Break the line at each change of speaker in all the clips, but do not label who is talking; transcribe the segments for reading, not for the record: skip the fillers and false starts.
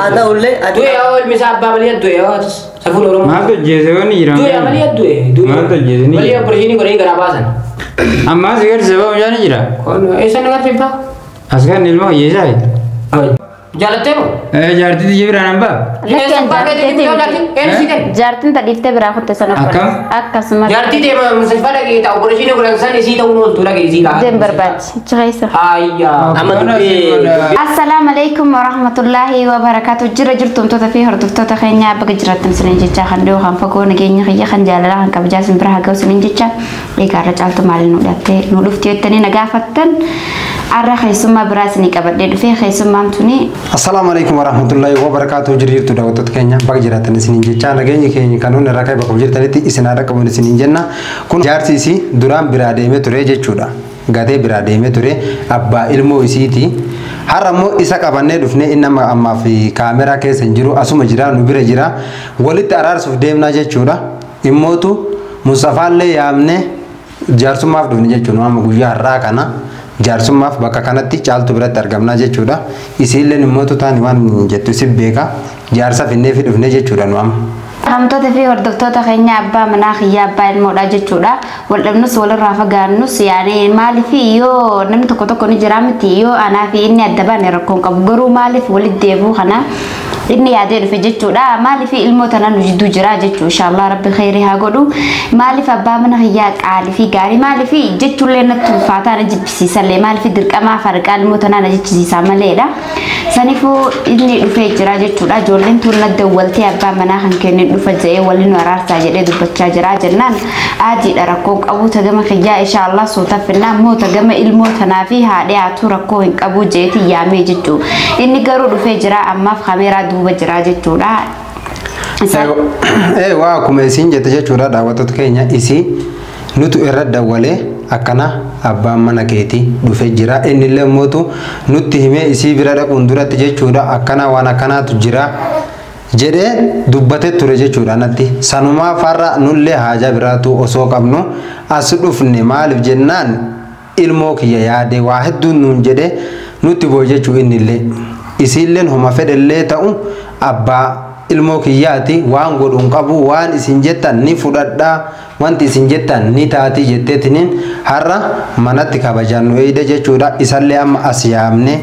Ada ulle
Tu ya ol misal apa beliau tu ya. Saful orang.
Maaf tuh jese kan iram.
Tu ya beliau tu ya.
Maaf tuh jese ni.
Beliau persini kau ini kerapasan.
Amma segar sebab macam ni jira.
Kau esa dengar siapa?
Askan ilmu ye say.
Jalan temu.
Jarti di jibra namba.
Lekin
jartin tadi kita berapa tesan
Akam?
Akam
Jarti dia mensifat lagi tahu persini kau yang sana isi tahu nol tu lagi isi lah.
Dem berbat. Cahaya.
Ayah.
aman
Assalamualaikum warahmatullahi wabarakatuh. Jira jirtum tu tapi harus tu kayaknya bagi jiratan seninja kan do kan pakai negenya kayak kan jalan kan kabja sembra hagau seninja. Ikan racal tu malin udate nuluf tiut tani nagafatan. Arah khaisuma beras ni kabar dia fi khaisuma amtuni.
Assalamualaikum warahmatullahi wabarakatuh. Jirir tu dapat Kenya bagi jiratan seninja. Cana Kenya kanun rakai bakal jiratan itu isenara kamu seninja na. Kun jar sisi duram berade me ture je chuda. Gade berade me ture abba ilmu isi ti. Haramu isa kabanne dufne inna ma amma fi kamera ke senjiru asuma jira nubira jira. Walit arar suf demna je chuda. Immotu musafalle yamne jarsumaf dufne je chuna ma guyya rakana. Jarsummaaf bakka kanatti caaltu biratti argamna jechuudha. Isiilleen immoo tutaan waan jettu si beeka. Jaarsa finnee fi dhufne jechuudha nu amma.
Hamtoota fi hordoftoota keenya abbaa manaa kiyyaa abbaa ilmoodha jechuudha. Wal dhabnus walirraa fagaannus yaani maaliif yoo namni tokko ni jira miti yoo anaa fi inni adda baane rakkoon qabu garuu maaliif walitti deebuu kana inni yaadee dhufe jechuudha. Maaliif ilmoota nan jidduu jira jechuudha. Inshallah rabbi khairii haa godhu. Maaliif abbaa manaa kiyyaa qaalii fi gaarii maaliif jechuullee natti ulfaataa na jibbisiisallee maaliif dirqamaa farqaa ilmoota na jibbisiisaa maleedha. Sanifuu inni dhufee jira jechuudha. Ijoolleen tun nadda waltee abbaa manaa kan kennin dhufa jedhee waliin waraarsaa jedhee dubbachaa jira jennaan aadiidha rakkoo qabu tagama kiyyaa inshallah soota finnaa immoo tagama ilmoo tanaa fi haadhee haatu rakkoo hin qabu jeetii yaamee jechuudha. Inni garuu dhufee jira ammaaf kaameeraa duuba jira jechuudha.
Waa akkuma isiin jette jechuudha daawwattoota keenya isii nutu irra dawwalee akkana abbaan mana keetii dhufee jira. Inni illee mootu nutti himee isii bira dhaquun duratti jechuudha akkana waan akkanaatu jira. Jedhee dubbatee ture jechuudha natti sanumaa farra nullee haajaa biraatu osoo qabnu as dhufne maaliif jennaan ilmoo kiyya yaade waa hedduun nuun jedhee nutti boo'e jechuu inni illee isiilleen homa fedhellee ta'u abbaa ilmoo kiyyaati waan godhuun qabu waan isin jettan ni fudhadhaa wanti isin jettan ni taati jetteetiniin har'a manatti kabajaan nu eeyde jechuudha. Isallee amma as yaamne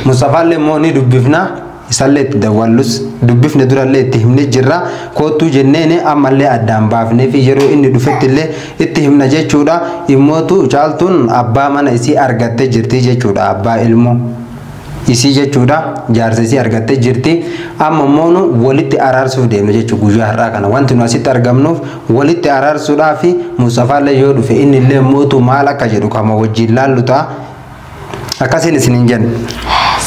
Mustafaallee immoo ni dubbifna. Isalle itti dawwallus dubbifne durallee itti himne jirra kootu jenneene ammallee addaan baafne fi yeroo inni dhufettillee itti himna jechuudha. Immootu caaltuun abbaa mana isii argattee jirti jechuudha. Abbaa ilmoo isii jechuudha jaarsa isii argattee jirti. Amma immoo walitti araarsuuf deemne jechuudha. Guyyaa har'aa kana wanti nu asitti argamnuuf walitti araarsuudhaaf Mustafaallee yoo dhufe inni illee mootu maal akka jedhu kama wajjin laallu ta'a. Akkasiin isiniin jenna.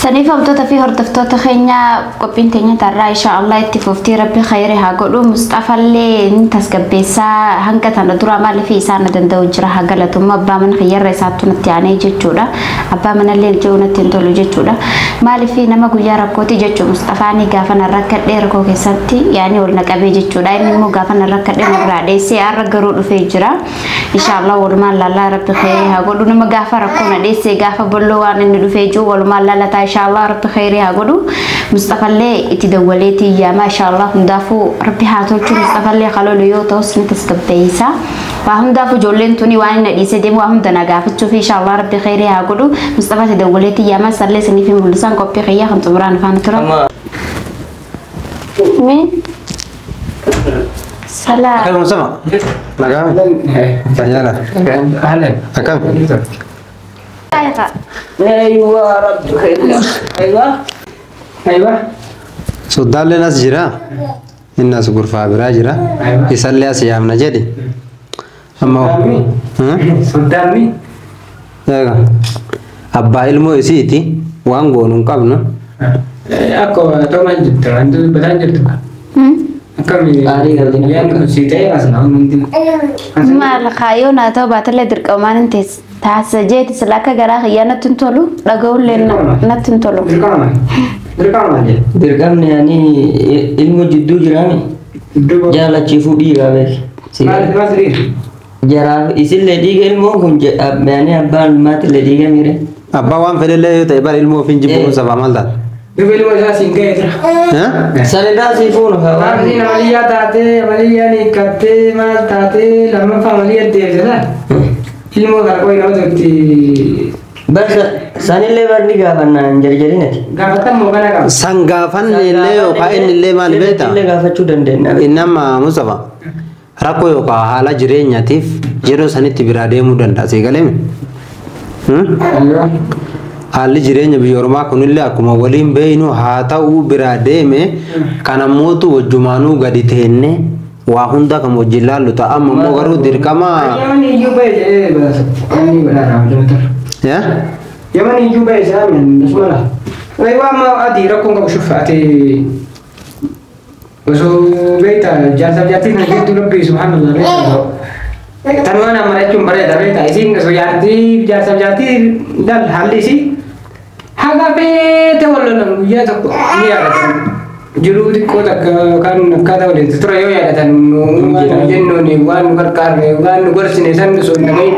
Saniif hamtoota fi hordoftoota keenya qophiin teenya tarraa inshallah itti fuftii rabbi khayrii haa godhu. Mustafaallee ni tasgabbeessaa hanga tana dura maaliif isaan danda'u jira haa galatuma abbaa mana kiyyarra isaattu natti aanee jechuudha. Abbaa manallee jiru natti hin tolu jechuudha. Maaliif nama guyyaa rakkooti jechuudha. Mustafaanii gaafa na rakkadhee rakkoo keessatti yaani ol naqabee jechuudha. Inni immoo gaafa na rakkadhee na biraa dheessee har'a garuu dhufee jira. Inshallah walumaan lallaa rabbi khayrii haa godhu. Nama gaafa rakkoo na dheessee gaafa bolloo waan inni dhufee jiru walumaan lallataa inshallah rabbi khayrii haa godhu. Mustafaallee itti dawwaleetii yaama inshallah hundaafuu rabbi haa tolchu. Mustafaallee qalolu yoo ta'us ni tasgabbeessa. Waa hundaafuu ijoolleen tuni waan inni dhiisee deemu waa hunda na gaafachuuf inshallah rabbi khayrii haa godhu. Mustafaa itti dawwaleetii yaama sallee saniif mul'isan qophii khiyyaa kan xumuraan afaan tura. Salah.
Akkam sama? Nagam? Fayyaala. Akkam?
Aywa rabbi khayrii. Aywa.
Soddaalleen as jira. Inni as gurfaa biraa jira. Isallee as yaamna jedhi. Amma
Soddaamni.
abbaa ilmoo isiiti waan goonu hin qabnu.
Akkuma toma jirtu wanti bataan jirtu. Akkami yaani si ta'e as nama hundi.
Maal kaayoo naa ta'u baatalee dirqamaan hin teessu. Taasisa jeeti silaka garaa kiyyaa natti hin tolu dhaga'ullee natti hin tolu.
Dirqamni yaani ilmu jidduu jiraami jaalachiifuu dhiigaa beeki. Jaraaf isillee dhiiga ilmoo kun yaani abbaan ilmaatillee dhiiga mire.
Abbaa waan fedhellee yoo ta'e bara ilmoo ofiin jibbuun sabaa maal ta'a?
Dubeli wajah singgah itu.
Sanida sifuun
Kami Amalia tate, Amalia ni kate, mal tate, lama Amalia dia jelah. Ilmu kalau kau ini tu
bas sanillee barni gaafannaan jarjari nati.
gaafatan mau kana qaba.
San gaafannillee yookaan innillee maal beektaa?
Illee gaafachuu dandeenya.
Innama Mustafa rakkoo yookaan haala jireenyaatiif yeroo sanitti biraa deemuu danda'a seegalame. Haalli jireenya biyya ormaa kunillee akkuma waliin beeynu haa ta'uu biraa deeme kana mootu wajjumaanuu gadi teenne waa hunda kan wajjin laallu ta'a amma immoo garuu dirqama.
Yaman iyyuu bahe saamin bismillah. Aywa ma adi rakkoo qabu shufaati. Osoo beektaa jaarsa jaartii kan jettu rabbi subhanallah beektaa. Tanuma nama jechuun bareeda beektaa isiin osoo jaarsa jaartii dal haalli isii haga beete wallolan guyyaa tokko ni yaadatan. Jiruu xiqqoo takka kan akkaataa waliin ture yoo yaadatan waan jennuun waan nu gargaarne waan nu gorsine san osoo hin dhagahin.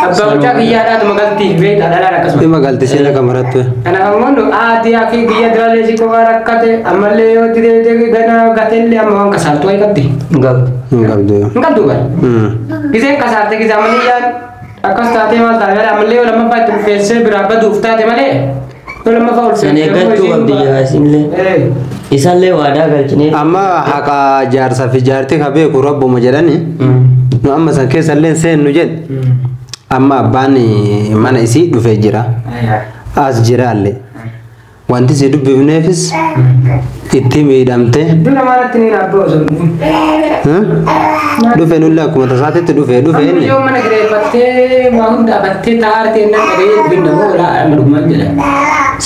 Abbaa mucaa kiyyaadhaatu magaltii beektaa dhalaan akkasuma.
Magaltii seena kan marattu.
Kanaaf ammoo aatii akki biyya duraalee si kophaa rakkate ammallee yoo diree gana gatellee amma waan kasaartu wayi qabdi.
Hin qabdu.
Hin qabdu bara. Giseen kasaarte gisa amaliyyaan akkas taatee maal taate ammallee yoo lammaffaa itti rufeessee biraa baduuf taate malee yoo lammaffaa ol
San eeggachuu qabdi jaasinillee. Isallee waadaa galchinee.
Amma haqa jaarsa fi jaartii ka beeku rabbuma jedhani. Nu amma san keessallee seennu jedhe. Amma abbaan mana isii dhufee jira. As jiraallee. Wanti si dubbifneefis itti miidhamte.
Dura maalatti ni naabboo osoo
dhufe nullee akkuma tasaatitti dhufe inni.
Yoo mana kireeffattee waa hunda abattee taa'aartee nan dhagee binda hoolaa dhugumaan jedha.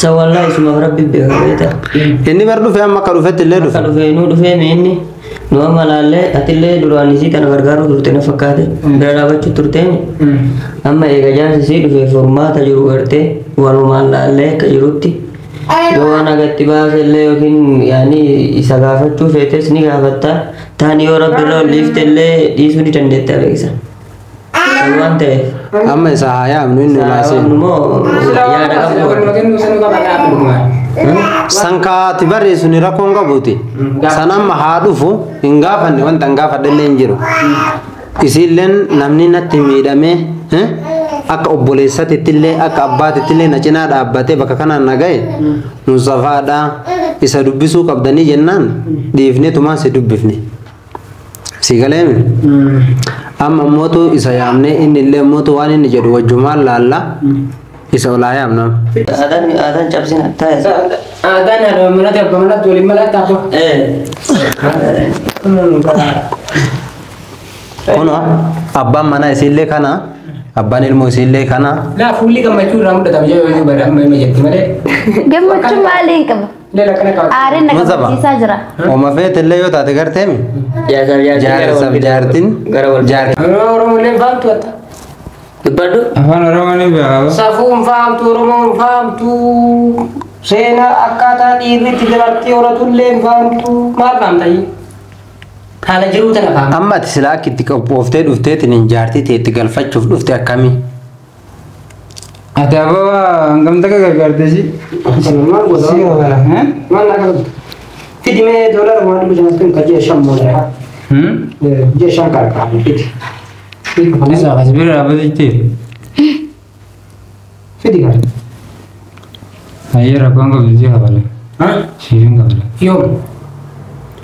Sawallaa isumaaf rabbi beeka beeta.
Inni bar dhufe amma akka dhufetti illee dhufe.
Akka dhufe nuu dhufe meenni nu amma laallee atillee duraan isii kana gargaaru turte na fakkaate bira dhaabachuu turteemi. Amma eega jaarsi isii dhufe furmaata jiru gartee walumaan laallee akka jirutti. Yoo waan agatti baasellee yookiin yaani isa gaafachuu feetes ni gaafatta. Taani yoo rabbi irra olliiftellee dhiisuu ni dandeetta beekisa. Waan ta'eef.
Amma isa haa yaamnu inni laasee.
Immoo yaada qabu.
Sankaati barreessu ni rakkoon qabuuti. San amma haa dhufu hin gaafanne wanta hin gaafadhallee hin jiru. Isiilleen namni natti miidhamee akka obboleessatittillee akka abbaatittillee na cinaa dhaabbatee bakka kanaan na ga'e Mustafaadha isa dubbisuu qabdanii jennaan dhiifnee tumaan si dubbifne. Si galeemi? Amma mootu isa yaamne inni illee mootu waan inni jedhu wajjumaan laalla isa olaa yaamna.
Aadaan cabsina taa'e.
Aadaan haadha manatti abbaa manatti waliin malatti hafu.
Kuno abbaan mana isiillee kana abbaan ilmoo isiillee kana.
Laa fuulli gammachuu irraa mudhatama jedhu yoo bara amma hima jetti malee.
Gammachuu maaliin qaba?
Leela kana qaba.
Aariin na qabsiisaa jira.
Oma feetillee yoo taate garteemi. Jaarsaaf jaartiin jaartiin.
Oromoo illee faamtu atta.
Dubbadhu.
Afaan Oromoo ni beekamu.
Safuun faamtu Oromoon faamtu seenaa akkaataa dhiirri itti dabartee horatullee faamtu maal faamtayi? Haala jiruu tana faamta.
Amma ati silaa akka itti qophooftee dhufteetiin hin jaartii ta'e itti galfachuuf dhufte akkamii?
Ati ababa hangamta ka gargaarte si?
Maal gosa? Maal naa qabdu? Fidimee doolara waan dhibbu jiraatu kan jee shan moodaa. Jee shan qarqaa fidi.
Isa as bira dhaabbata jettee?
Fidi gara.
Ayyee rakkoon qabdu si qabala. Siifin qabala.
Yoom?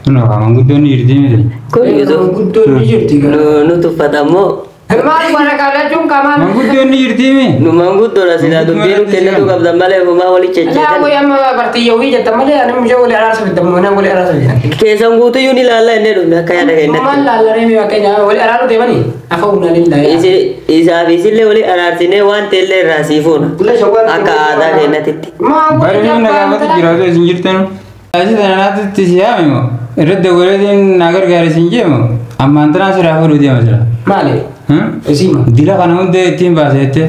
Kunoo manguddoon dhiirtii miti.
Guddoon ni jirti gara.
Nuti uffatamoo.
Maal warra kaalachuun kamaan.
Manguddoon ni jirtii mi?
Nu manguddoodha silaa dubbiin kennatu qabdan malee homaa wali
Laa
cecceetan.
wayi amma bartiyyoo fi jetta malee ani mushee walii araarsa bitta mana walii araarsa bitta.
Keessan guutuyyuu ni laalla inni dhufne akka yaada
Maal
kennatti.
laallaree mi fakkeenya walii araaru deemanii afa humnaan illaa.
Isaaf isillee wali araarsinee waan ta'ellee irraa siifuuna. Akka aadaa kennatitti.
Bari namni gaafatu jiraatu isin jirtan. Asi tananaatti si yaame moo? Irratti dabalatee na gargaare isin jeemo? Ammaan tanaa siraa fuudhuu deema jira.
Maali? Isiima.
Dila kana hunda ittiin baaseette.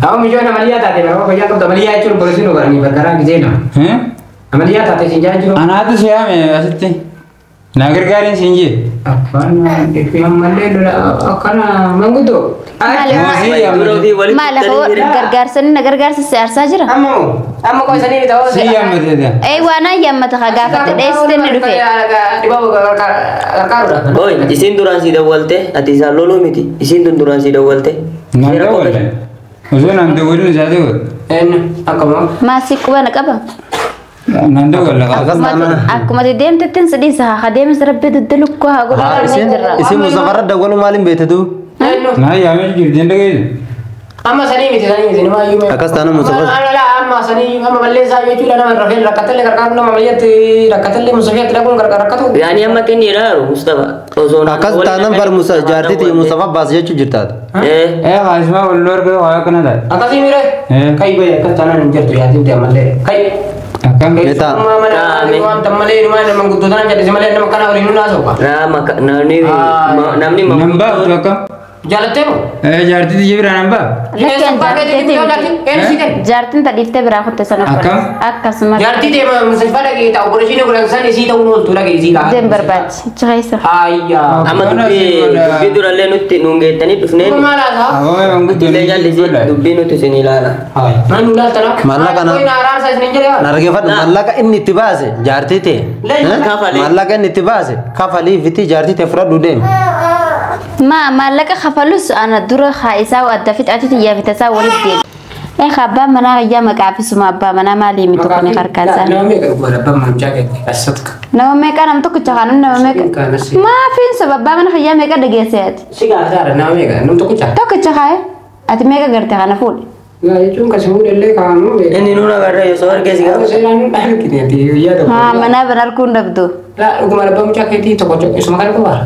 Awwa mijoo amaliyaa taate bara fayyaa qabda amaliyaa jechuun borisinu baranii bakkaraa gisee nama. Amaliyaa taate isin jaa jiru.
Anaatu si yaame asitti. Nagar garin sinje.
Apaan itu yang mana karena manggudo.
maala gargaarsan gargaarsa siyaarsaa jira
Amma kau sini tahu.
Siya mateda.
waana yammata gaafate dheessitee ni dhufe
Di bawah karkar.
Boy, isin duraan si dawwalte, ati isaan loluu miti. Isin tun duraan si dawwalte.
Nanda wala. Usun nanda wala jade wala.
Apa mau?
maasii qubana qaba
Nanda wala.
akkuma deemtettiin sadiisa haa deemis rabbi duddalukko haa godhaa
isin musafarra dawwalu maalin beetetu
Na yame jirden dage.
Amma sani miti nama yume.
Akas tanam musafar.
Amma sani amma balle sa yechu lana rafel rakatalle karkar nama maliyati rakatalle musafiyat lagun rakatu.
Yani amma kenni raaru Mustafa.
Akas tanam bar musa jaarti ti musafa baas jechu jirtaat
Asma ulor ke wala kana da.
Akasi mire. Kai be akas tanan jertu yatin te amalle. Kai
Akam
Beta.
Mam tamale rumah nama gudodan jadi semale nama kana ori nuna soka.
namni
namba akam.
Jalate mo.
Jarti di jibra namba.
jaartin tadhiiftee biraa kutte sana
Akkam?
akkasuma
Jarti te musafir lagi tak operasi ni kurang sana isi tahu nol tu lagi isi kah.
deem barbaachi jaheessa
Ayya.
amma dubbii durallee nutti nuungeettanii dhufneen
Mana sah?
Awoy bangu
illee jallisi dubbii nuti isin ilaala.
Mana nula tanah?
Mallaqa na-
Kau ini aran saya sendiri ya.
nargeeffadhu mallaqa inni itti baase jaartii ta'e
Kafali.
mallaqa inni itti baase kafalii fiti jaartii ta'e fudhadhu deemi
maallaqa kafalus ana dura haa isaa adda fixaati tiyyaa fitasaa walitti deebi abbaa manaa ayyaa maqaafisuma abbaa manaa maalii miti kuni karkaasaa
Nama mereka buat apa macam ni? Asat.
nama meeqa nam tokkicha kaanu nama meeqa maafiin sababbaa mana fayyaa meeqa dhageessaati
Sih ada nama mereka. Nama tu kucak.
tokkicha kaaye ati meeqa garte kana fuudhe
Ya itu kan semua delle kamu.
Inni nuun agarra yoo soo argeesi
Kalau
gaafa.
saya lalu kita nanti ya dong.
haa manaa ban arguun dhabdu
Lah, hukum ada bang cak itu toko cok semua kan keluar.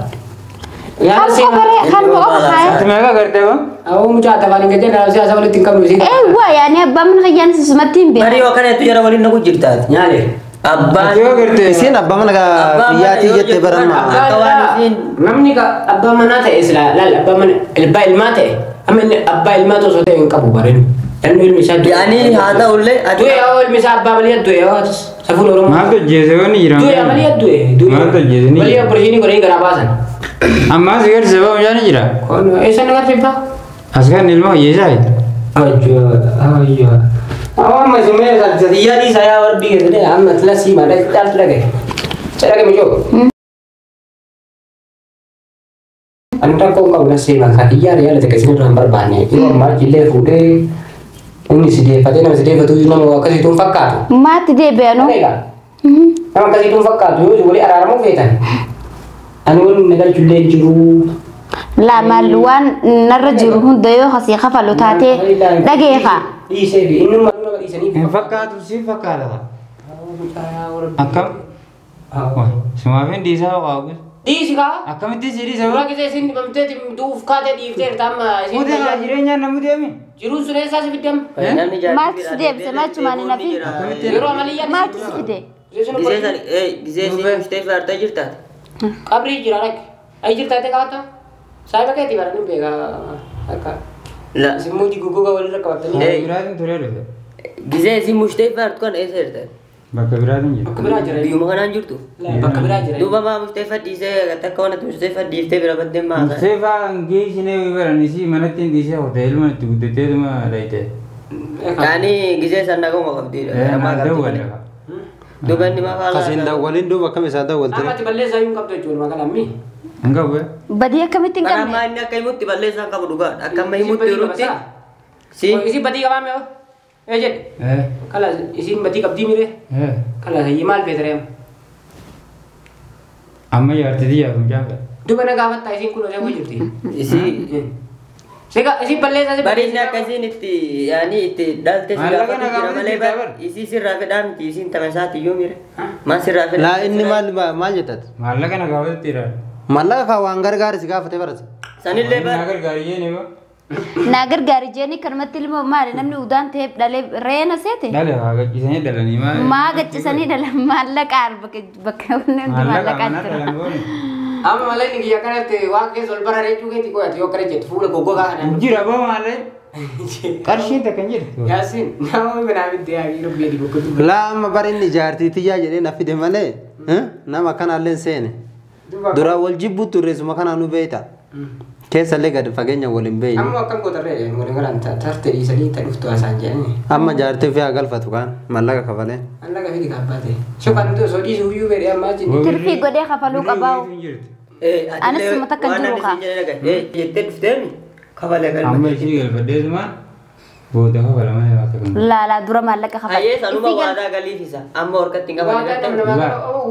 Ya sih.
kan bo'o kaaye
Atmaga garte ba?
Aku mau cakap paling kecil kalau saya asal tingkap dulu sih.
waa yaani abbaa mana fayyaan sisumatti hin beeku
Bari yoo kaneetu jara waliin nagu jirtaati.
Nyale.
Abbaan
Atmaga garte.
isin abbaa mana biyyaatii jette baramma
Namni ka abba mana ta'e isla lal abba mana ilma ta'e amma abba ilma to so ta'e hin qabu bareedu. Dan ilmi isaa
yaani haa ta'ullee
Du'e yaa ilmi isaa abbaa malee du'e yaa safuu oromoo.
Maal tojjeese wanni jiran.
Du'e malee du'e
Maal tojjeese ni
Malee
jira.
opereeshinii godhanii garaa baasan.
Amma sigar seba mujani jira.
Kon eessa nagar fifta?
Askan ilma yeesai.
Ayya. Awam masih mana jadi saya wardi gitu deh. Amat lah sih mana kita lagi. Saya lagi muncul. Anda kau kau nasi bangsa iya ya letak kesini orang berbanyak. Ini normal jile fude. Ini sedih. Pada nama sedih betul nama kasih tuh fakkat.
maatti deebi'anu
Oke kan? Nama kasih tuh fakkat tuh boleh arah mau fetan. Anu negara jile jiru.
laamaan waan narra jiru hunda yoo hasii kafalu taatee dhageefa
Ise ini mana ise ini.
Fakkaatu si fakkaata. Akkam? Sumaafin dhiisaa waagus.
Di sih kak.
Akkamitti si dhiisa
Orang
waa?
kita sini bamte duuf kade di ifter tamma sini.
Muudee jireenya namu deemi.
Jiru sudah saya sebidam.
namni
maaltu si deebise machumaan hin hafin
Jiru amalia.
maaltu si fide
gisee si mushtee faartaa jirtaati.
Kabri jira lagi. Ayo cerita teh kata. Saya pakai tiba nih bega. Aka.
La
Semua di Google kau lihat kau tadi.
Biraatiin turee dhufe.
gisee si mushtee faartu kan eessa jirtaati?
Bakka biraatiin jira.
Bakka berajar.
Biyyuma kanaan jirtu.
Bakka berajar.
Duuba maa mushtee fadhiisee takka wanatti mushtee fadhiiftee bira baddee maa kana.
Seefaa geessinee baran isii manatti hin dhiisee hoteeluma itti guddateetuma layte.
Yaani gisee san dhaga'uma qabdiidha. Namaa
Naadda
qabdi.
wala.
Duuba inni maa faala.
kasiin dawwaliin duuba akkam isaa dawwalte
Nama tiba lesa yung kapten cuma makan ami.
Hanga bu'e.
badii akkamitti hin
Kana
qabne
maa inni akka himutti balleessaa qabu dhugaadha. Akka amma himutti jirutti. Si
Isi bati kami yo. Ejek. Kalau isi bati kapdi mire. Kalau saya mal petrem.
Amma yaartiti yaadum jaafa.
Duba na gafat tayo kulo saya wajurti.
isi
Sega isi balle saya
bareedni akkasiin itti yaani itti dhalte si
Maallaqa
gaafatu jira
nagaa
malee
walitti dabar.
isii sirraa fedhaa miti isiin tapha isaati iyyuu mire. Maa sirraa fedhaa.
laa inni maal jettat
Maallaqa na gaafatti jira.
mallaqa kaa waan gargaari si gaafate barate
Sanillee
Naa
bara.
gargaariyyee ni ba?
naa gargaari jeeni kanumatti ilmoo maali namni udaan ta'e dhalee reena seete
Dhale haa gaggisanii dhalanii maali?
maa gaccisanii dhalan maallaqa bakka hundi
Maallaqa
maallaqaan
mana
jira
dhalan goone.
Amma malah ni dia kan te wah ke sol bara recu ke tiko ati okare jet full gogo ka kan.
Jira ba maalle? Qarshiin takka hin jirtu.
Yasin, nama bina binte ya iro be di gogo tu.
laa amma bara inni jaartii tiyyaa jedhee na fide malee nama kanaallee seene dura wal jibbu turre suma kana nu beeta keessa illee gad fageenya waliin beeyne
amma akkam gootarree waliin galaan tarte dhiisanii ta dhuftu asaan jedhani
amma jaartee fi galfatu kaan mallaqa kafalee
allaga fidi kabbate shukan to so dhiisu uyyuu beedhe amma jini
tirfii godhee kafaluu qabaa'u. Anis mata kan jiru kaa.
jettee dhufteemi kafalee galma.
amma ishii galfadheesuma booda kafala malee bakka kan
Laalaa dura maallaqa kafaluu.
Hayyee sanuma waadaa galiifisa amma horkatti hin qaban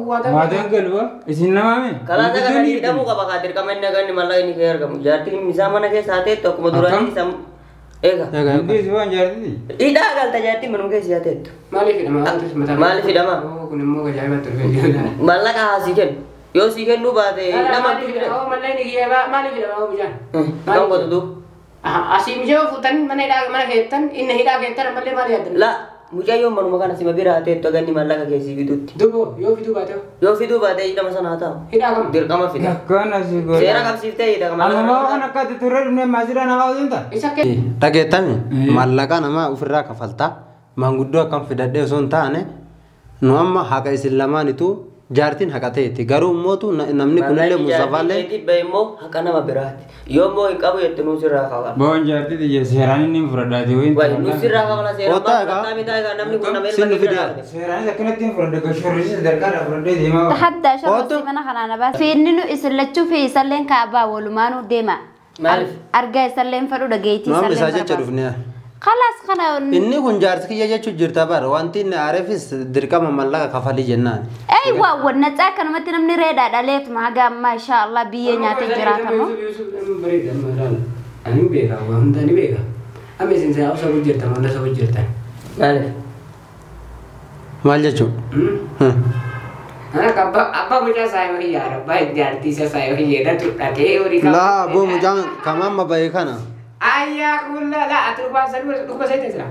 waadaan galwa isin namaame
kalaasa galanii hidhamuu qaba kaa dirqama inni agarni mallaqa inni kee argamu jaartiin isaa mana keessa haateettu akkuma duraanii isa eega
Hundis waan jaartiti
hidhaa galta jaartiin manuma keessa haateettu
maaliif hidhama
maaliif hidhama
kun immoo gajaa'iba turfe
mallaqa haasii kennu yoo sii kennuu baate nama
maaliif hidhama mallayni kiyyaa maaliif hidhama bishaan
kan godhutu
asii mijoo fuutan mana hidhaa mana keettan inni hidhaa keettan ammallee maal yaaddan
la mucaayyoon manuma kana sima bira haateettu aganni mallaqa keessii fidutti
dubo yoo fiduu baate
yoo fiduu baate hidhama sana haa ta'u
hidhaa kam
dirqama fida
akkaan asii godha
seera qabsiiftee hidha
amma waan akkatti turre dhufne maasira namaa hojjenta
isa kee
dhageettami mallaqa nama ofirraa kafaltaa manguddoo akkam fidadhee osoo hin taane nu amma haqa isin lamaanitu jaartiin haqa ta'etti garuu immootu namni kunillee musafaallee
dhibba immoo haqa nama biraati yoo immoo hin qabu jettu nuu sirraa qaba
boon jaartiti je seeraan inni fudhadhaati wayin
way nuu sirraa qaba seera
Otaa egaa.
maal mitaa egaa namni kun nama
Sinni
ilma
fidee.
keessa
seeraanis akkanatti hin fudhadha gashorris dargaadha fudhadhee deemaa
Hadda
Oto.
shabbasi mana kanaan abaa. Fiinni nu isin fi isalleen kaabaa walumaanuu deema.
Maaliif?
Argaa isalleen fadhu dhageetii
nu amma isaa
isalleen
jecha
barbaadu.
dhufne
Khalaas kana
inni kun jaarsi kiyya jechuun jirta bara wanti inni aareefis dirqama mallaqa kafalii jennaan
Ei waa wanna caa kanumatti namni reedaa dhaleetuma haga ammaa insha Allah biyyee nyaatee jiraatamu.
ani beeka waa hunda ni beeka amma isin saa obsa hojjetan wanda isa hojjetan
maaliif
maal jechuun
ana abba mucaa saa yoo hiyyaara abbaa jaartii isa saa yoo hiyyeedha tudhatee horii
laa boo mucaan kamamma bahee kana
ayyaa kulla laa ati dhufaan saduu dhufaa seete jira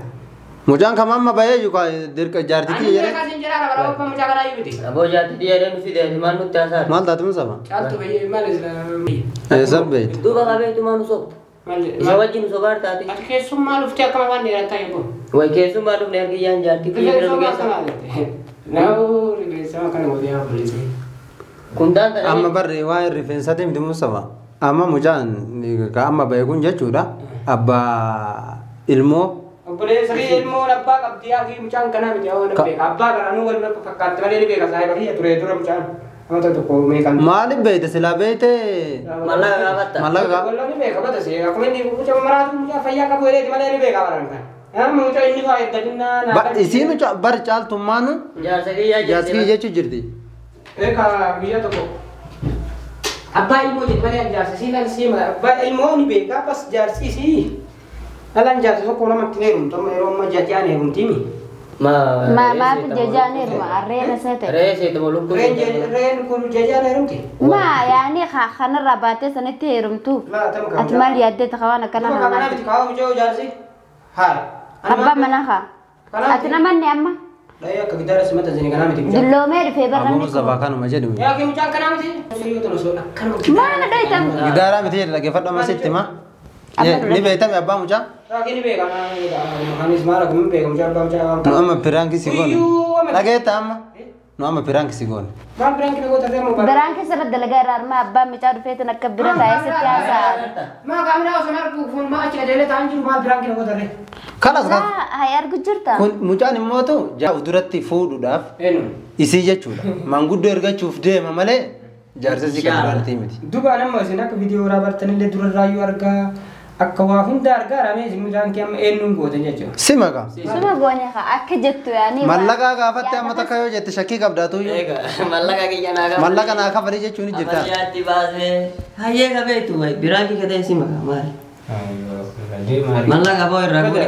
mucaan kamamma bahee yuka dirqa jaarti
ani
kiyya
beekaa
jedhe
sin jiraara bara abba mucaa kanaa yoo biti
aboo jaatti dhiyaadee nu fide maal nutti haasaa
maal taate musafa
caaltu bayyee maal isla
sabbeet
duuba qabeetu maa nu sobta isa wajjin sobaar taate
ati keessummaa luftee akkama waan dheerataa eeguun
way keessummaa dhufne argiyyaan jaartii kiyya bira nu geessa
Nau rifeensa kana waliin hafuudhee.
kuntaan ta'e
amma barre waa'ee rifeensaati miti musafa amma mucaan ka amma bahee kun jechuudha abbaa ilmoo
Obboleessa fi ilmoo abbaa qabdii fi mucaan kanaa miti yoo na beeka abbaa kana nu wal fakkaatti malee ni beeka saayiba kiyya ture dura mucaan nama tokko meeqan.
maaliif beeyte silaa beeyte
mallaqa gaafatta
mallaqa
Wallo ni beeka bata see akkuma inni mucaa maraatu mucaa fayyaa qabu jedhee malee ni beeka baraan kan. Amma mucaa inni faa eeggatinaa
isiin bar caaltummaanu
jaarsa kiyyaa
jaarsi kiyya jechuu jirti
Eka biyya tokko. Abbaa ilmoo jedhe malee jaarsa sii lan sii mala abbaa ilmoo ni beeka bas jaarsi sii. Alan jaarsa tokko lamatti ni heerumtu amma yeroo amma jajaan heerumtiimi.
Maaf jajaaniiruma arreena seete.
reesee tuma lukkuu
Reen kun jajaan heerumti.
Maa yaani kanarraa baatee sanitti heerumtu. Ati maal yaaddee takawaan akkana
Nama kana
namaa.
miti kaawwa mucaa jaarsi. Haa.
Abbaa mana kaa. Ati namanni amma
Dhaya akka gitaara simata zini kana miti mucaa.
dulloomee dhufee
ammoo
barranni
musafaa
kun.
kanuma jedhu
Yaa kee mucaan kana miti. Sirrii tola soodha. Kana
Maana dhoytam.
gidaaraa miti jedhe dhaggeeffadhu amma sitti ma ni beeytame abbaa mucaa
Yaa kee ni beeka. Hanis maala kun beeka mucaa abbaa mucaa.
nu amma piraanki si goone
Iyyuu amma.
dhageetta amma nu amma piraanki si goone
Maal biraan kina goota reemu bara.
Biraan keessa dalagaa irraa armaa abbaan micaa dhufeetin akka bira taa'ee sitti haasa'a.
Maa kaaminaa osoo margu kun maa achi adeelee ta'an jiru maal biraan kina goota reemu.
kanas kan
Haa argu jirta.
kun mucaan immootu duratti fuudhuudhaaf
Eenyu.
isii jechuudha manguddoo ergachuuf deema malee jaarsessi kan dubartii miti
Duba nama isin akka viidiyoo irraa bartanillee durarraayyuu argaa akka waa hunda argaa ramee isin mucaan kee amma eenyuun gootan jechuudha.
si maka
Suma goone haa akka jettu yaani.
mallaqaa gaafatte amma takka yoo jette shakkii qabdaatuyyuu
eega mallaqa kiyya naa gaafa
mallaqa naa kafalii jechuun ni jirta
jaatti baasee hayyee qabeetu way biraan kiyya ta'e si maka maali mallaqa boo irraa godhe